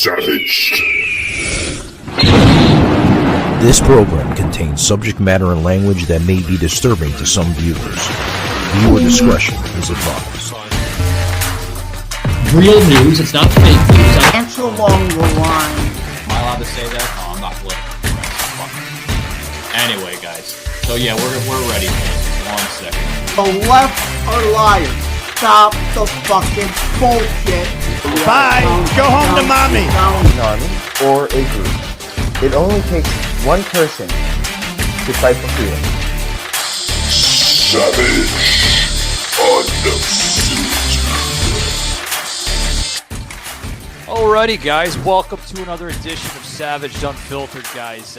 Savaged. This program contains subject matter and language that may be disturbing to some viewers. Viewer discretion is advised. Real news, it's not fake news. Answer along the line. Am I allowed to say that? No, I'm not political. Anyway, guys. So yeah, we're ready. 1 second. The left are liars. Stop the fucking bullshit. Bye. Go home to mommy. An army or a group. It only takes one person to fight for freedom. Savage Undefeated. Alrighty, guys, welcome to another edition of Savage Unfiltered, guys.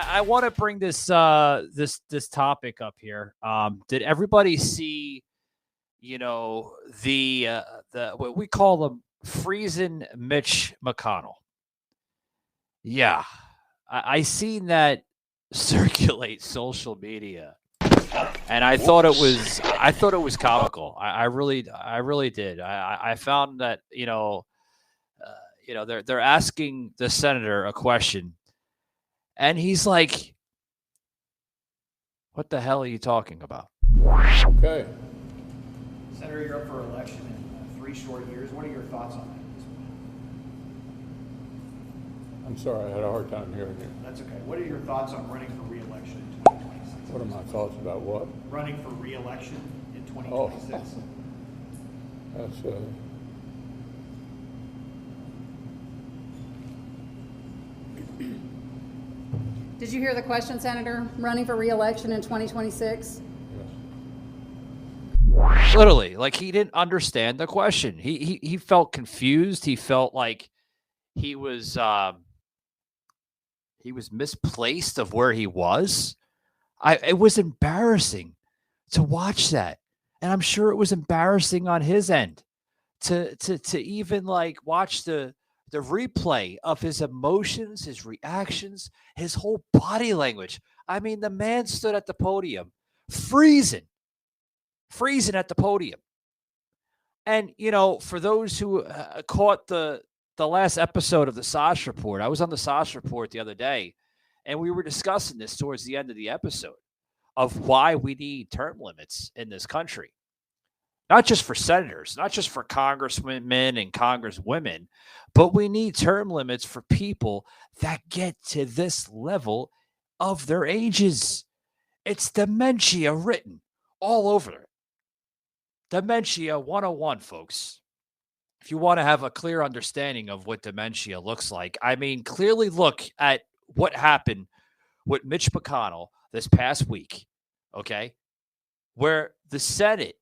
I want to bring this this topic up here. Did everybody see, the what we call him freezing Mitch McConnell? Yeah, I seen that circulate social media, and I thought it was comical. I really did. I found that they're asking the senator a question, and he's like, "What the hell are you talking about?" Okay. Senator, you're up for election in 3 short years. What are your thoughts on that? I'm sorry, I had a hard time hearing you. That's okay. What are your thoughts on running for re-election in 2026? What are my thoughts about what? Running for re-election in 2026. That's Did you hear the question, Senator? Running for re-election in 2026? yes. Literally, like he didn't understand the question. He felt confused. He felt like he was misplaced of where he was. It was embarrassing to watch that. And I'm sure it was embarrassing on his end to even like watch the replay of his emotions, his reactions, his whole body language. I mean, the man stood at the podium freezing at the podium. And, for those who caught the last episode of the SOS Report, I was on the SOS Report the other day, and we were discussing this towards the end of the episode of why we need term limits in this country. Not just for senators, not just for congressmen and congresswomen, but we need term limits for people that get to this level of their ages. It's dementia written all over it. Dementia 101, folks. If you want to have a clear understanding of what dementia looks like, I mean, clearly look at what happened with Mitch McConnell this past week, okay, where the Senate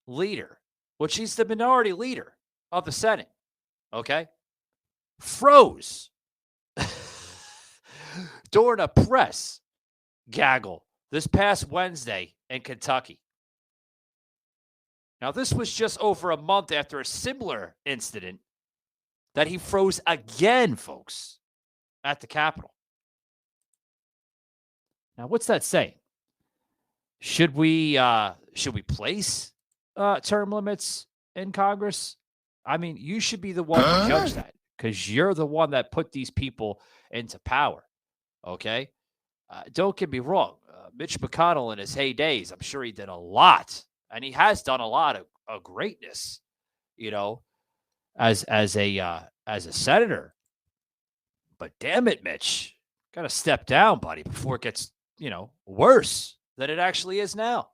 leader, which he's the minority leader of the Senate, okay, froze during a press gaggle this past Wednesday in Kentucky. Now, this was just over a month after a similar incident that he froze again, folks, at the Capitol. Now, what's that saying? Should we place term limits in Congress? I mean, you should be the one to judge that because you're the one that put these people into power, okay? Don't get me wrong. Mitch McConnell in his heydays, I'm sure he did a lot. And he has done a lot of greatness, as a senator. But damn it, Mitch, got to step down, buddy, before it gets, worse than it actually is now.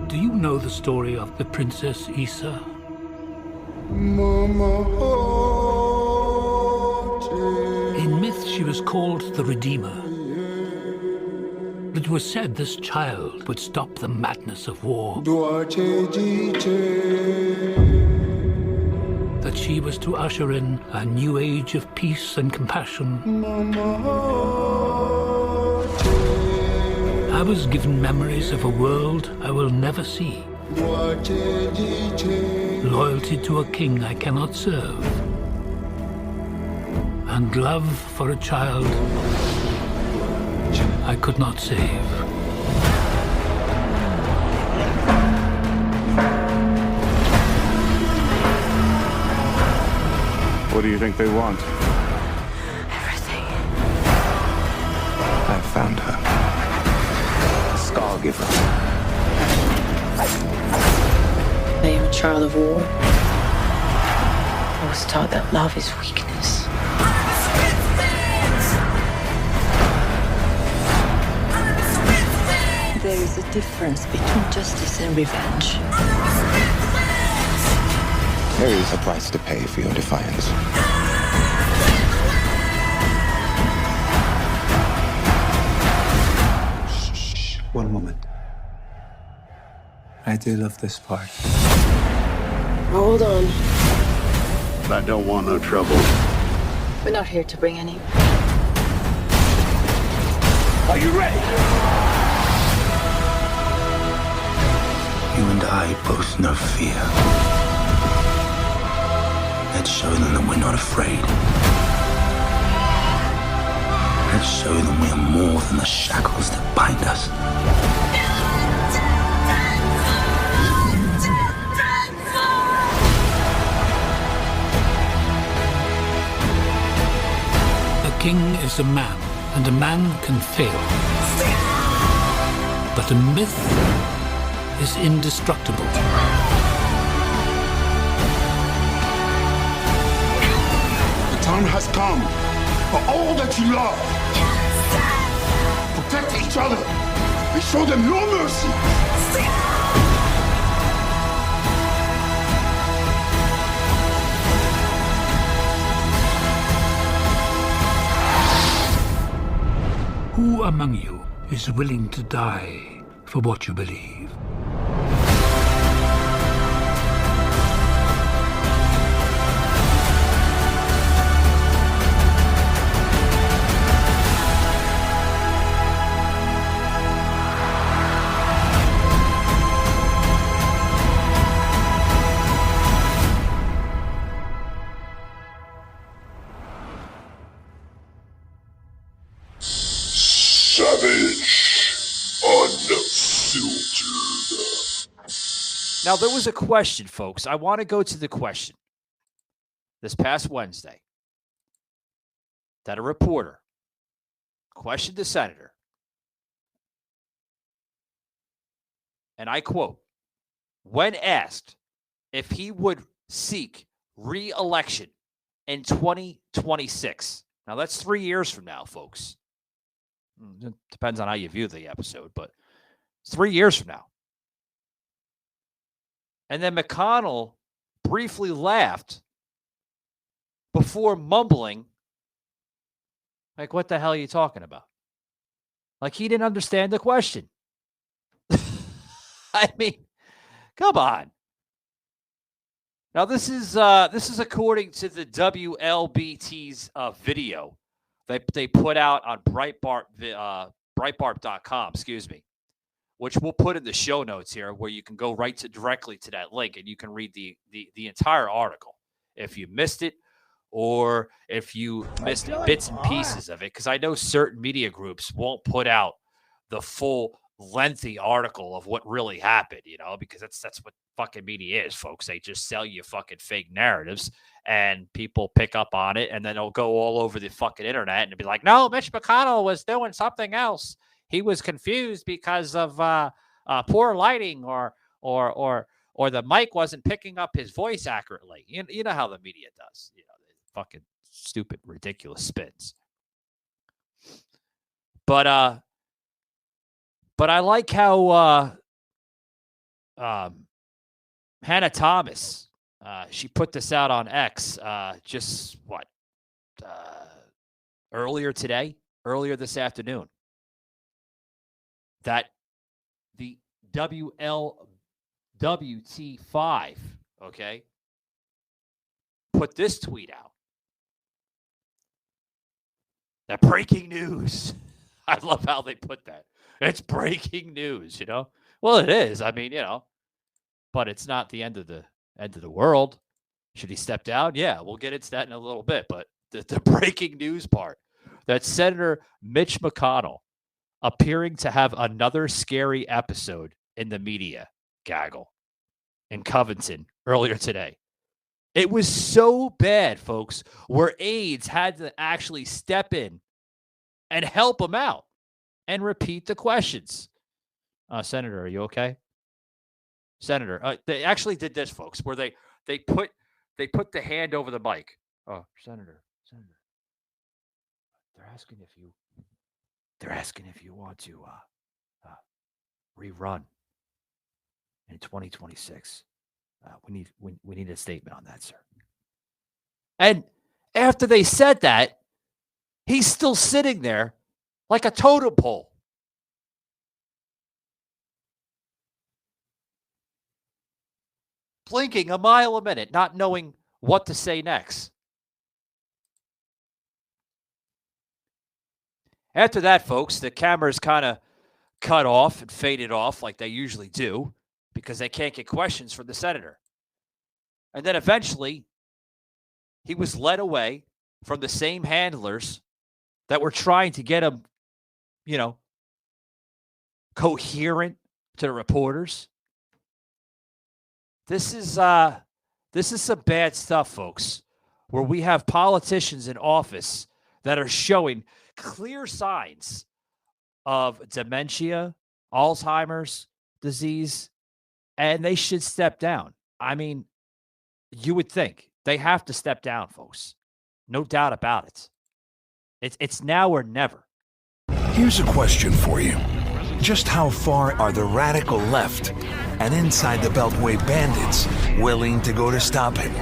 Do you know the story of the Princess Issa? In myth, she was called the Redeemer. It was said this child would stop the madness of war. That she was to usher in a new age of peace and compassion. I was given memories of a world I will never see. loyalty to a king I cannot serve, and love for a child I could not save. What do you think they want? Everything. I found her. The Scar Giver. I am a child of war. I was taught that love is weakness. There is a difference between justice and revenge. There is a price to pay for your defiance. Shh. One moment. I do love this part. Hold on. I don't want no trouble. We're not here to bring any. Are you ready? You and I both know fear. Let's show them that we're not afraid. Let's show them we are more than the shackles that bind us. A king is a man, and a man can fail. But a myth is indestructible. The time has come for all that you love. Protect each other and show them no mercy. Who among you is willing to die for what you believe? Now, there was a question, folks. I want to go to the question this past Wednesday that a reporter questioned the senator, and I quote, when asked if he would seek re-election in 2026. Now, that's 3 years from now, folks. It depends on how you view the episode, but it's 3 years from now. And then McConnell briefly laughed before mumbling, like, what the hell are you talking about? Like, he didn't understand the question. I mean, come on. Now, this is according to the WLBT's video they put out on Breitbart.com, which we'll put in the show notes here, where you can go directly to that link and you can read the entire article if you missed it, or if you missed bits and pieces of it, because I know certain media groups won't put out the full lengthy article of what really happened, because that's what fucking media is, folks. They just sell you fucking fake narratives, and people pick up on it, and then it'll go all over the fucking internet and it'll be like, no, Mitch McConnell was doing something else. He was confused because of poor lighting, or the mic wasn't picking up his voice accurately. You know how the media does. Fucking stupid, ridiculous spins. But I like how Hannah Thomas, she put this out on X earlier this afternoon, that the WLWT5, put this tweet out. That breaking news. I love how they put that. It's breaking news, Well, it is. I mean, but it's not the end of the end of the world. Should he step down? Yeah, we'll get into that in a little bit. But the breaking news part, that Senator Mitch McConnell appearing to have another scary episode in the media gaggle in Covington earlier today. It was so bad, folks, where aides had to actually step in and help him out and repeat the questions. Senator, are you okay? Senator, they actually did this, folks, where they put the hand over the mic. Oh, Senator, they're asking if you want to rerun in 2026. We need a statement on that, sir. And after they said that, he's still sitting there like a totem pole. Blinking a mile a minute, not knowing what to say next. After that, folks, the cameras kind of cut off and faded off like they usually do because they can't get questions from the senator. And then eventually, he was led away from the same handlers that were trying to get him, coherent to the reporters. This is some bad stuff, folks, where we have politicians in office that are showing clear signs of dementia, Alzheimer's disease, and they should step down. I mean, you would think they have to step down, folks. No doubt about it. It's now or never. Here's a question for you. Just how far are the radical left and inside the Beltway bandits willing to go to stop him?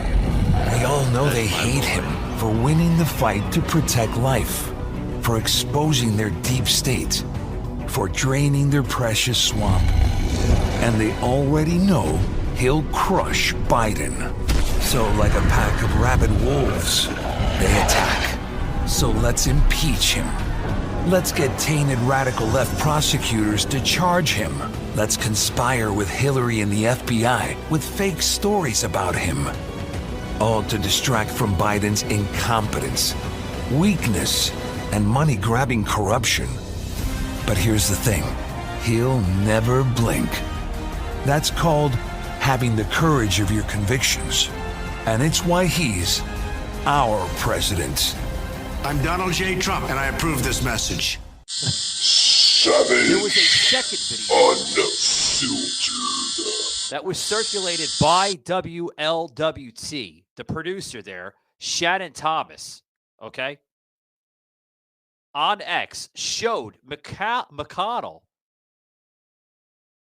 We all know they hate him for winning the fight to protect life, for exposing their deep state, for draining their precious swamp. And they already know he'll crush Biden. So like a pack of rabid wolves, they attack. So let's impeach him. Let's get tainted radical left prosecutors to charge him. Let's conspire with Hillary and the FBI with fake stories about him. All to distract from Biden's incompetence, weakness, and money-grabbing corruption. But here's the thing. He'll never blink. That's called having the courage of your convictions. And it's why he's our president. I'm Donald J. Trump, and I approve this message. There was a second video that was circulated by WLWT, the producer there, Shannon Thomas, okay, on X, showed McConnell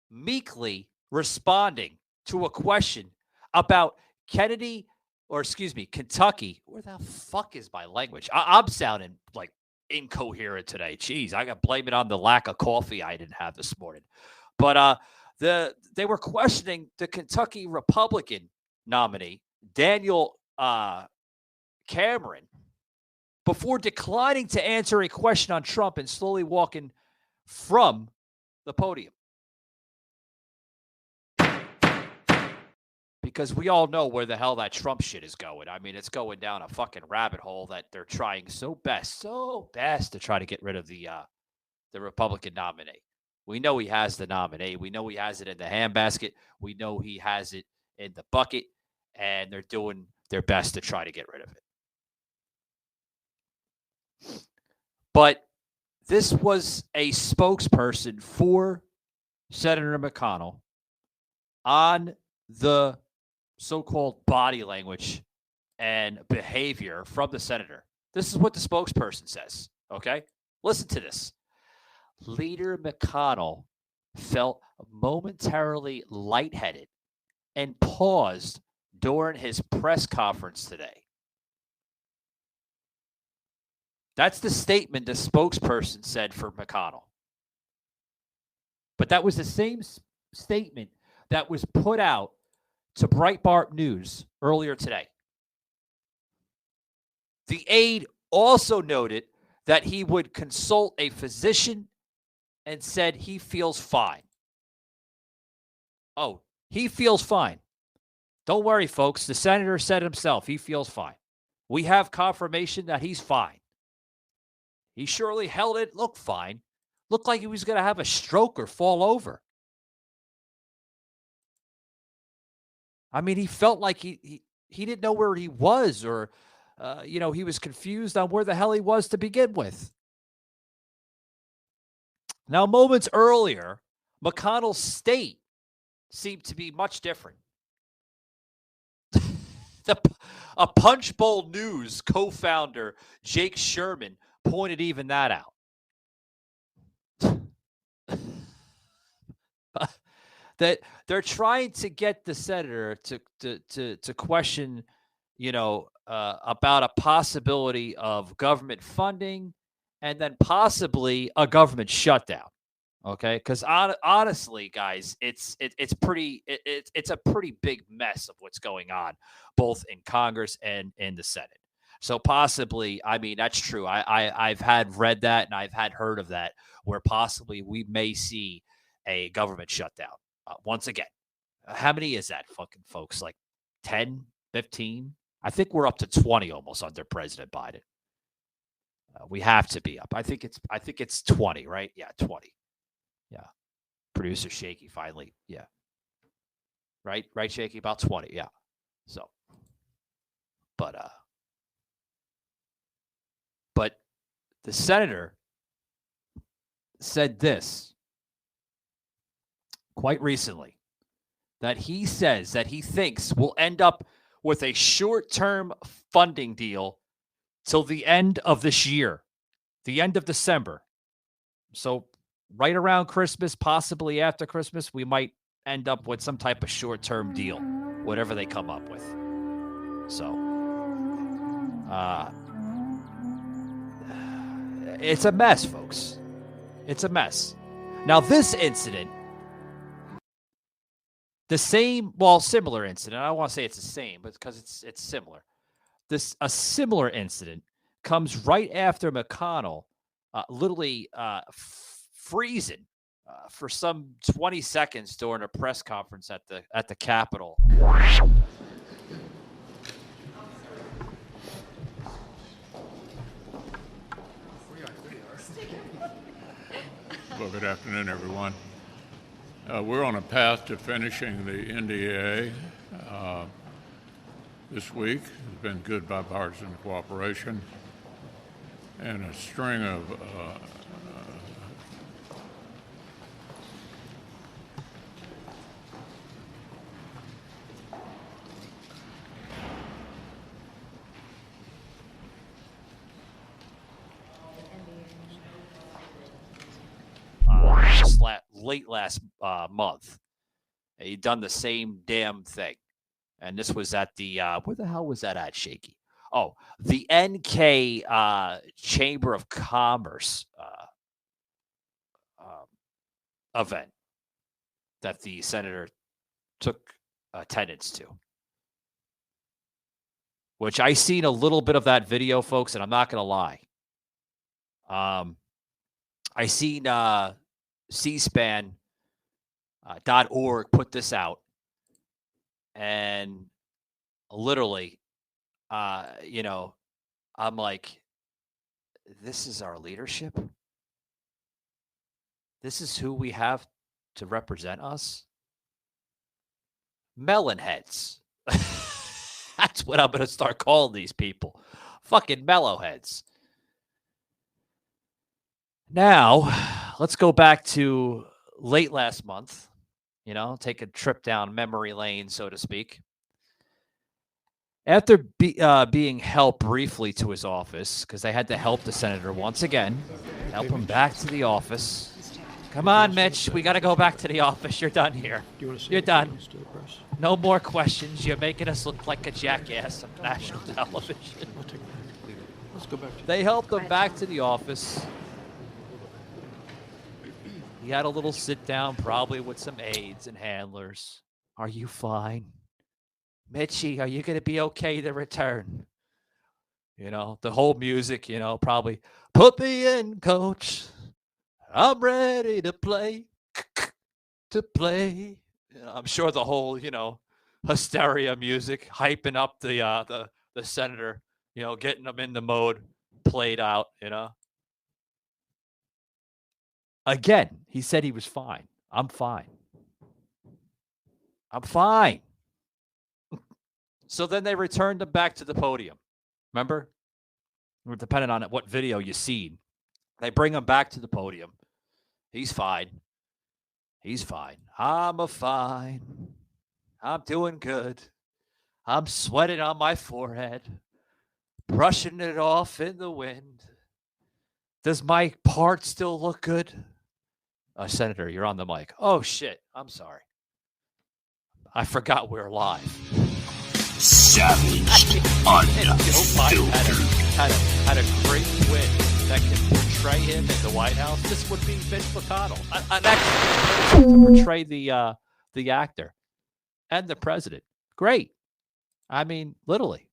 meekly responding to a question about Kentucky. Where the fuck is my language? I'm sounding like incoherent today. Jeez, I got to blame it on the lack of coffee I didn't have this morning. But they were questioning the Kentucky Republican nominee, Daniel Cameron, before declining to answer a question on Trump and slowly walking from the podium. Because we all know where the hell that Trump shit is going. I mean, it's going down a fucking rabbit hole that they're trying so best to try to get rid of the Republican nominee. We know he has the nominee. We know he has it in the handbasket. We know he has it in the bucket, and they're doing their best to try to get rid of it. But this was a spokesperson for Senator McConnell on the so-called body language and behavior from the senator. This is what the spokesperson says, okay? Listen to this. Leader McConnell felt momentarily lightheaded and paused during his press conference today. That's the statement the spokesperson said for McConnell. But that was the same statement that was put out to Breitbart News earlier today. The aide also noted that he would consult a physician and said he feels fine. Oh, he feels fine. Don't worry, folks. The senator said himself he feels fine. We have confirmation that he's fine. He surely held it, looked fine. Looked like he was going to have a stroke or fall over. I mean, he felt like he didn't know where he was, or, he was confused on where the hell he was to begin with. Now, moments earlier, McConnell's state seemed to be much different. A Punchbowl News co-founder, Jake Sherman, pointed even that out. That they're trying to get the senator to question, about a possibility of government funding and then possibly a government shutdown. Okay, because honestly, guys, it's a pretty big mess of what's going on, both in Congress and in the Senate. So possibly, I mean, that's true. I've read that, and I've heard of that, where possibly we may see a government shutdown once again. How many is that, fucking folks? Like 10, 15? I think we're up to 20 almost under President Biden. We have to be up. I think it's 20, right? Yeah, 20. Yeah. Producer Shaky finally. Yeah. Right, Shaky? About 20. Yeah. So, but the senator said this quite recently, that he says that he thinks we'll end up with a short-term funding deal till the end of this year, the end of December. So right around Christmas, possibly after Christmas, we might end up with some type of short-term deal, whatever they come up with. So, it's a mess, folks. It's a mess. Now, this incident, similar incident. I don't want to say it's the same, but because it's similar. A similar incident comes right after McConnell literally freezing for some 20 seconds during a press conference at the Capitol. Well, good afternoon, everyone. We're on a path to finishing the NDA this week. It's been good bipartisan cooperation and a string of late last month. He'd done the same damn thing. And this was at the, where the hell was that at, Shaky? Oh, the NK Chamber of Commerce event that the senator took attendance to. Which I seen a little bit of that video, folks, and I'm not going to lie. I seen C-SPAN.org put this out, and literally, I'm like, this is our leadership? This is who we have to represent us? Melon heads. That's what I'm going to start calling these people. Fucking mellow heads. Now, let's go back to late last month, take a trip down memory lane, so to speak. After being helped briefly to his office, because they had to help the senator once again, help him back to the office. Come on, Mitch, we got to go back to the office. You're done here. You're done. No more questions. You're making us look like a jackass on national television. Let's go back. They helped him back to the office. He had a little sit down, probably with some aides and handlers. Are you fine? Mitchie, are you going to be okay to return? The whole music, probably, put me in, coach. I'm ready to play. I'm sure the whole, hysteria music, hyping up the senator, getting him in the mode, played out, Again, he said he was fine. I'm fine. I'm fine. So then they returned him back to the podium. Remember? Depending on what video you seen. They bring him back to the podium. He's fine. He's fine. I'm fine. I'm doing good. I'm sweating on my forehead. Brushing it off in the wind. Does my part still look good? Senator, you're on the mic. Oh, shit. I'm sorry. I forgot we're live. Savaged, unfiltered. Had a great win that can portray him in the White House. This would be Mitch McConnell. An excellent to portray the actor and the president. Great. I mean, literally.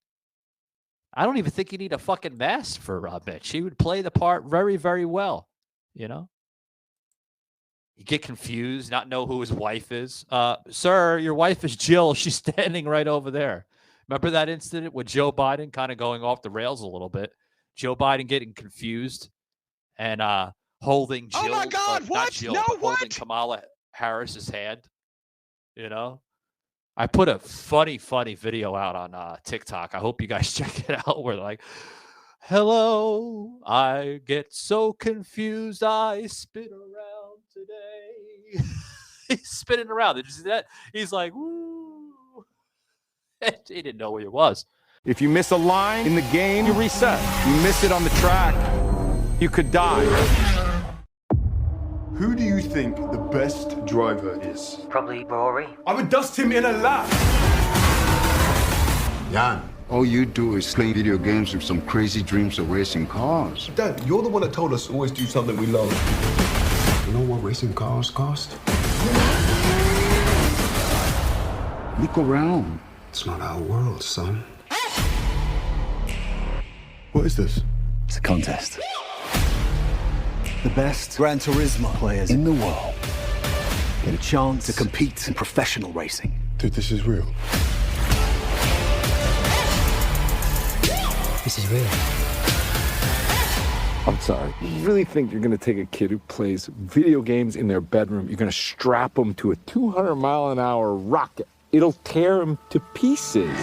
I don't even think you need a fucking mask for Mitch. He would play the part very, very well. You get confused, not know who his wife is. Sir, your wife is Jill. She's standing right over there. Remember that incident with Joe Biden kind of going off the rails a little bit? Joe Biden getting confused and holding Jill. Oh my God, what? Not Jill, but holding Kamala Harris's hand. I put a funny video out on TikTok. I hope you guys check it out. Where like, hello, I get so confused, I spin around today. He's spinning around. Did you see that? He's like, woo. He didn't know where he was. If you miss a line in the game, you reset. You miss it on the track, you could die. Who do you think the best driver is? Probably Rory. I would dust him in a lap. Jan, all you do is play video games with some crazy dreams of racing cars. Dad, you're the one that told us to always do something we love. You know what racing cars cost? Look around. It's not our world, son. What is this? It's a contest. The best Gran Turismo players in the world get a chance to compete in professional racing. Dude, this is real. This is real. I'm sorry. You really think you're going to take a kid who plays video games in their bedroom, you're going to strap him to a 200-mile-an-hour rocket? It'll tear him to pieces.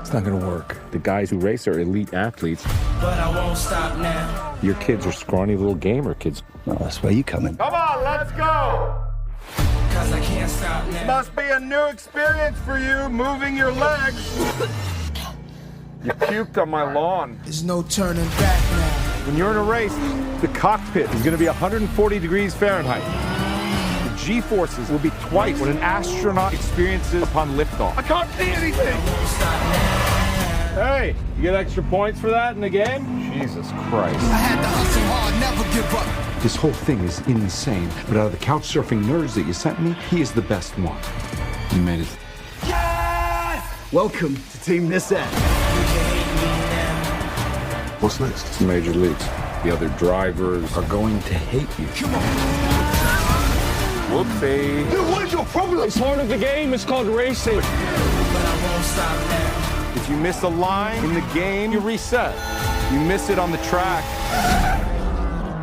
It's not gonna work. The guys who race are elite athletes. But I won't stop now. Your kids are scrawny little gamer kids. Well, that's where you come in. Come on, let's go! Cause I can't stop now. Must be a new experience for you, moving your legs. You puked on my lawn. There's no turning back now. When you're in a race, the cockpit is gonna be 140 degrees Fahrenheit. The G-forces will be twice what an astronaut experiences upon liftoff. I can't see anything! Hey, you get extra points for that in the game? Jesus Christ. I had to hustle hard, never give up. This whole thing is insane, but out of the couch surfing nerds that you sent me, he is the best one. You made it. Yes! Welcome to Team This End. What's next? It's major leagues. The other drivers are going to hate you. Come on. Whoopsie. Dude, what is your problem? It's part of the game. It's called racing. But I won't stop now. If you miss a line in the game, you reset. You miss it on the track,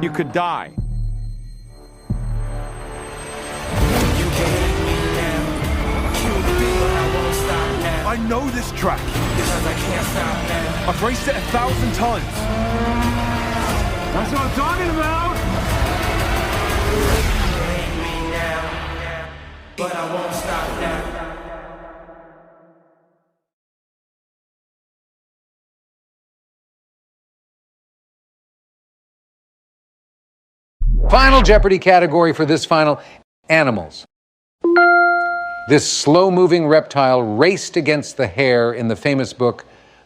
you could die. You can hate me now. But I won't stop now. I know this track. Because I can't stop now. I've raced it 1,000 times. That's what I'm talking about. You can hate me now. But I won't stop now. Final Jeopardy category for this final, animals. This slow-moving reptile raced against the hare in the famous book,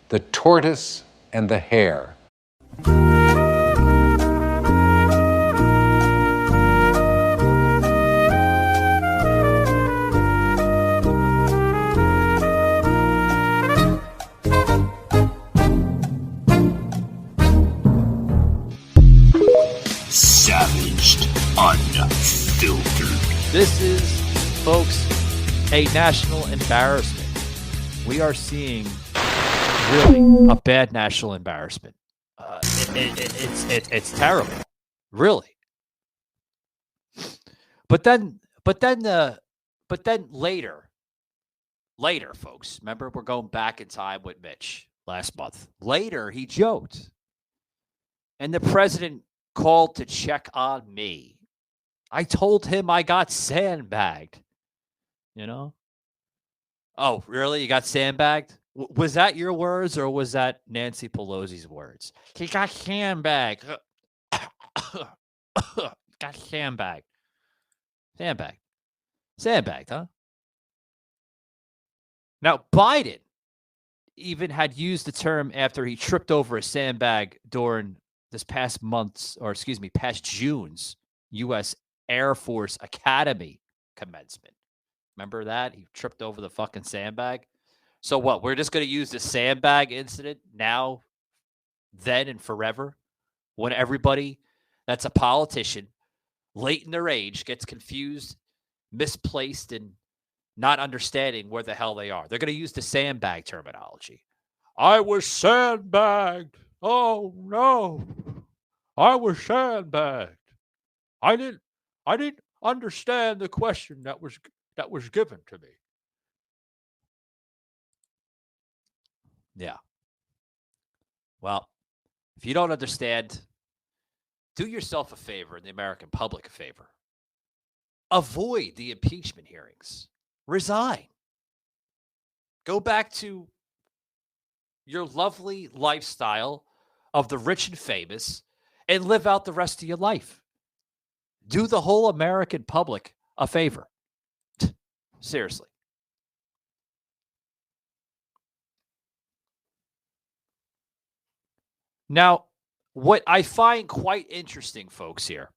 The Tortoise and the Hare. Savaged, unfiltered. This a national embarrassment. We are seeing really a bad national embarrassment. It's terrible, really. But then later, folks. Remember, we're going back in time with Mitch last month. Later, he joked, and the president called to check on me. I told him I got sandbagged. You know? Oh, really? You got sandbagged? Was that your words or was that Nancy Pelosi's words? He got sandbagged. Got sandbagged. Sandbagged, huh? Now, Biden even had used the term after he tripped over a sandbag during this past June's U.S. Air Force Academy commencement. Remember that? He tripped over the fucking sandbag. So what? We're just going to use the sandbag incident now, then, and forever when everybody that's a politician late in their age gets confused, misplaced, and not understanding where the hell they are. They're going to use the sandbag terminology. I was sandbagged. Oh, no. I was sandbagged. I didn't understand the question that was given to me. Yeah. Well, if you don't understand, do yourself a favor and the American public a favor. Avoid the impeachment hearings. Resign. Go back to your lovely lifestyle of the rich and famous and live out the rest of your life. Do the whole American public a favor. Seriously. Now, what I find quite interesting, folks, here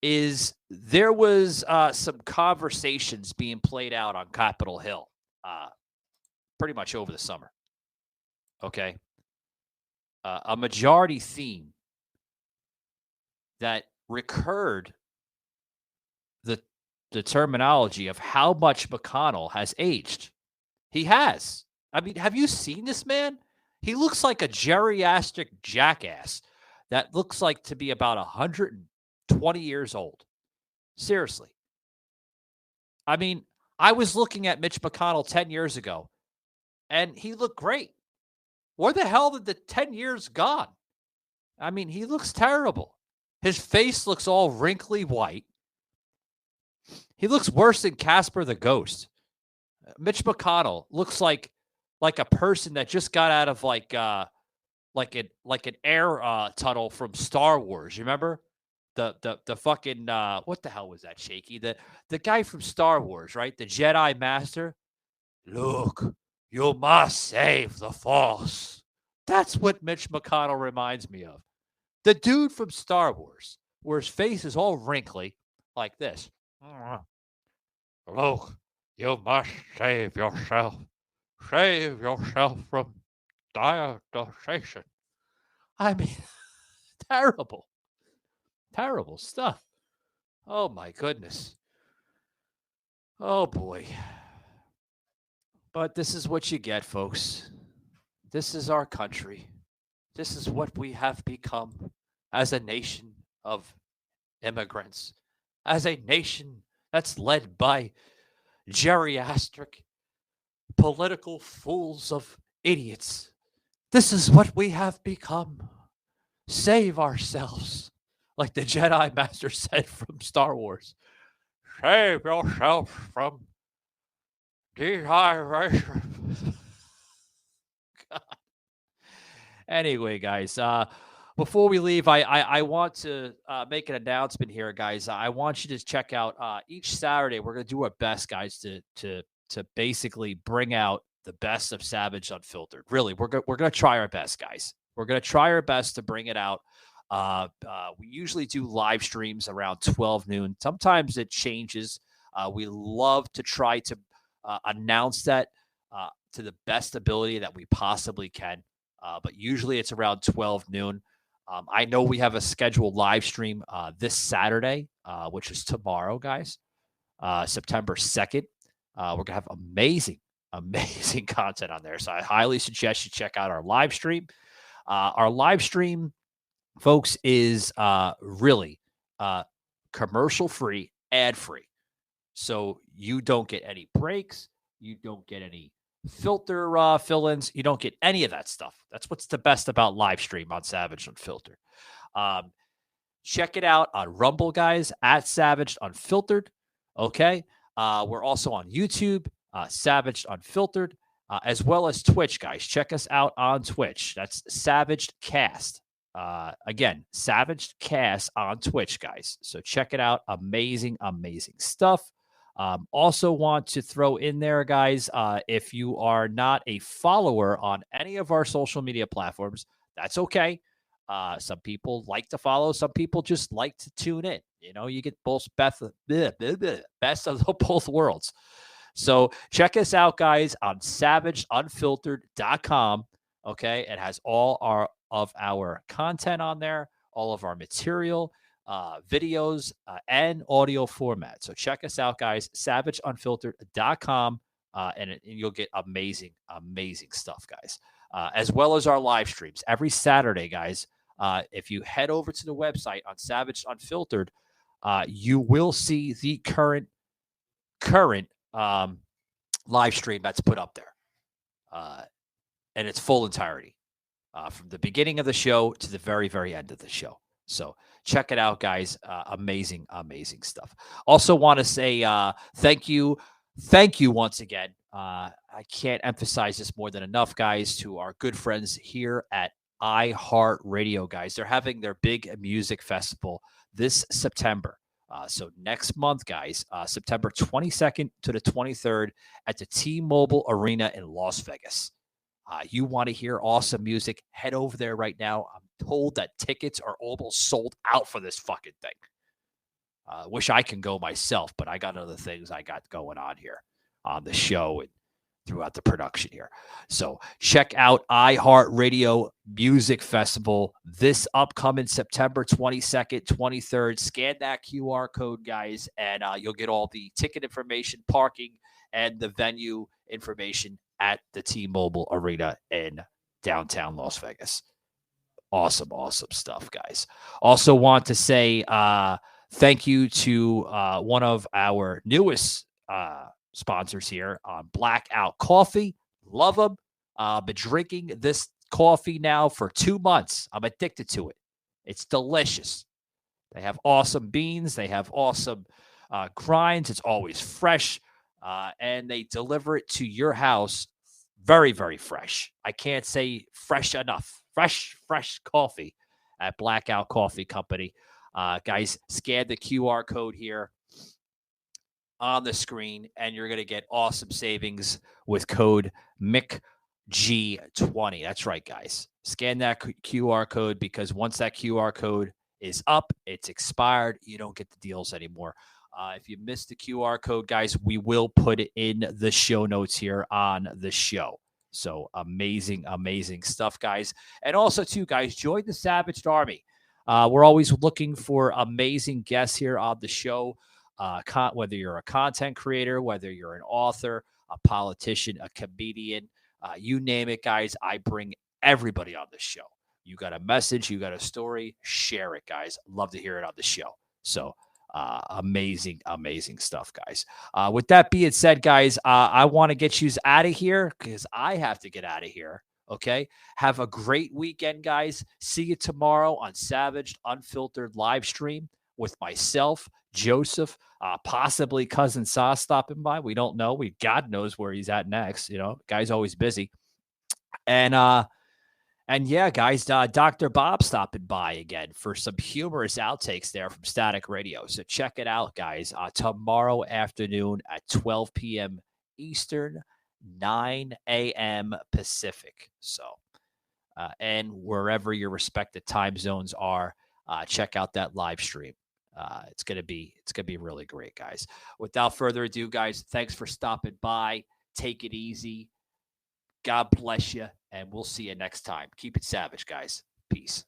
is there was some conversations being played out on Capitol Hill pretty much over the summer. Okay. A majority theme that recurred the terminology of how much McConnell has aged. He has. I mean, have you seen this man? He looks like a geriatric jackass that looks like to be about 120 years old. Seriously. I mean, I was looking at Mitch McConnell 10 years ago, and he looked great. Where the hell did the 10 years gone? I mean, he looks terrible. His face looks all wrinkly white. He looks worse than Casper the Ghost. Mitch McConnell looks like a person that just got out of like an air tunnel from Star Wars. You remember the fucking what the hell was that, Shaky? The guy from Star Wars, right? The Jedi Master. Luke, you must save the Force. That's what Mitch McConnell reminds me of. The dude from Star Wars, where his face is all wrinkly like this. Luke, you must save yourself. Save yourself from diocesation. I mean, terrible. Terrible stuff. Oh, my goodness. Oh, boy. But this is what you get, folks. This is our country. This is what we have become as a nation of immigrants, as a nation that's led by geriatric political fools of idiots. This is what we have become. Save ourselves, like the Jedi Master said from Star Wars. Save yourself from dehydration. God. Anyway, guys, before we leave, I want to make an announcement here, guys. I want you to check out each Saturday. We're going to do our best, guys, to basically bring out the best of Savage Unfiltered. Really, we're going to try our best, guys. We're going to try our best to bring it out. We usually do live streams around 12 noon. Sometimes it changes. We love to try to announce that to the best ability that we possibly can. But usually it's around 12 noon. I know we have a scheduled live stream this Saturday, which is tomorrow, guys, September 2nd. We're gonna have amazing content on there. So I highly suggest you check out our live stream. Our live stream, folks, is really commercial free, ad free. So you don't get any breaks. You don't get any filter fill-ins. You don't get any of that stuff. That's what's the best about live stream on Savage Unfiltered. Check it out on Rumble, guys, at Savage Unfiltered. Okay. We're also on YouTube, Savage Unfiltered, as well as Twitch, guys. Check us out on Twitch. That's Savage Cast. Again, Savage Cast on Twitch, guys. So check it out. Amazing stuff. Also want to throw in there, guys, if you are not a follower on any of our social media platforms, that's okay. Some people like to follow. Some people just like to tune in. You know, you get best of both worlds. So check us out, guys, on savageunfiltered.com. Okay. It has all of our content on there, all of our material, videos, and audio format. So check us out, guys, savageunfiltered.com, and you'll get amazing stuff, guys, as well as our live streams every Saturday, guys. If you head over to the website on Savage Unfiltered, you will see the current live stream that's put up there, and its full entirety, from the beginning of the show to the very, very end of the show. So check it out, guys. Amazing stuff. Also want to say thank you once again. I can't emphasize this more than enough, guys, to our good friends here at iHeartRadio, guys. They're having their big music festival this September. So next month, guys, September 22nd to the 23rd at the T-Mobile Arena in Las Vegas. You want to hear awesome music, head over there right now. I'm told that tickets are almost sold out for this fucking thing. Wish I can go myself, but I got other things I got going on here on the show and throughout the production here. So check out iHeartRadio Music Festival this upcoming September 22nd, 23rd. Scan that QR code, guys, and you'll get all the ticket information, parking, and the venue information at the T-Mobile Arena in downtown Las Vegas. Awesome stuff, guys. Also want to say thank you to one of our newest sponsors here on Blackout Coffee. Love them. Been drinking this coffee now for 2 months. I'm addicted to it. It's delicious. They have awesome beans. They have awesome grinds. It's always fresh. And they deliver it to your house very, very fresh. I can't say fresh enough. Fresh coffee at Blackout Coffee Company. Guys, scan the QR code here on the screen, and you're going to get awesome savings with code MICG20. That's right, guys. Scan that QR code, because once that QR code is up, it's expired. You don't get the deals anymore. If you missed the QR code, guys, we will put it in the show notes here on the show. So amazing stuff, guys. And also, too, guys, join the Savaged Army. We're always looking for amazing guests here on the show. Whether you're a content creator, whether you're an author, a politician, a comedian, you name it, guys, I bring everybody on the show. You got a message, you got a story, share it, guys. Love to hear it on the show. So amazing stuff, guys. With that being said, guys, I want to get you out of here because I have to get out of here. Okay. Have a great weekend, guys. See you tomorrow on Savage Unfiltered live stream with myself, Joseph, possibly Cousin Sauce stopping by. We don't know. God knows where he's at next. You know, guy's always busy. And yeah, guys, Dr. Bob stopping by again for some humorous outtakes there from Static Radio. So check it out, guys, tomorrow afternoon at 12 p.m. Eastern, 9 a.m. Pacific. So, and wherever your respective time zones are, check out that live stream. It's gonna be really great, guys. Without further ado, guys, thanks for stopping by. Take it easy. God bless you, and we'll see you next time. Keep it savage, guys. Peace.